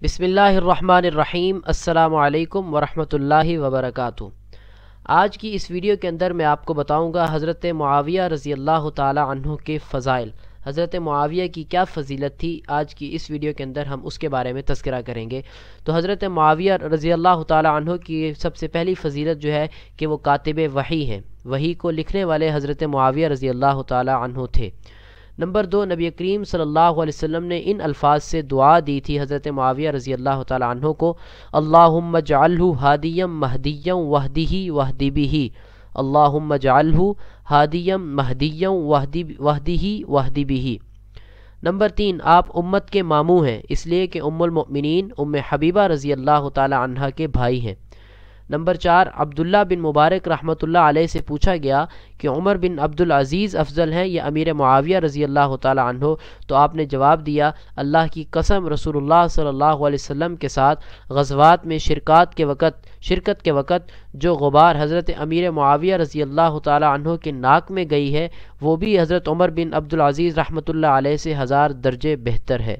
بسم اللہ الرحمن الرحیم۔ السلام علیکم ورحمۃ اللہ وبرکاتہ۔ آج کی اس ویڈیو کے اندر میں آپ کو بتاؤں گا حضرت معاویہ رضی اللہ تعالی عنہ کے فضائل۔ حضرت معاویہ کی کیا فضیلت تھی، آج کی اس ویڈیو کے اندر ہم اس کے بارے میں تذکرہ کریں گے۔ تو حضرت معاویہ رضی اللہ تعالی عنہ کی سب سے پہلی فضیلت جو ہے کہ وہ کاتب وحی ہیں، وحی کو لکھنے والے حضرت معاویہ رضی اللہ تعالی عنہ تھے۔ نمبر 2، نبی کریم صلی اللہ علیہ وسلم نے ان الفاظ سے دعا دی تھی حضرت معاویہ رضی اللہ تعالی عنہ کو، اللہم اجعلہ ہادیا مہدیا واہدہ واہد بہ، اللہم اجعلہ ہادیا مہدیا واہدہ واہد بہ۔ نمبر 3، آپ امت کے ماموں ہیں، اس لیے کہ ام المؤمنین ام حبیبہ رضی اللہ تعالی عنہ کے بھائی ہیں۔ نمبر 4، عبداللہ بن مبارک رحمۃ اللہ علیہ سے پوچھا گیا کہ عمر بن عبدالعزیز افضل ہیں یا امیر معاویہ رضی اللہ تعالی عنہ، تو آپ نے جواب دیا، اللہ کی قسم رسول اللہ صلی اللہ علیہ وسلم کے ساتھ غزوات میں شرکت کے وقت جو غبار حضرت امیر معاویہ رضی اللہ تعالی عنہ کے ناک میں گئی ہے، وہ بھی حضرت عمر بن عبدالعزیز رحمۃ اللہ علیہ سے 1000 درجے بہتر ہے۔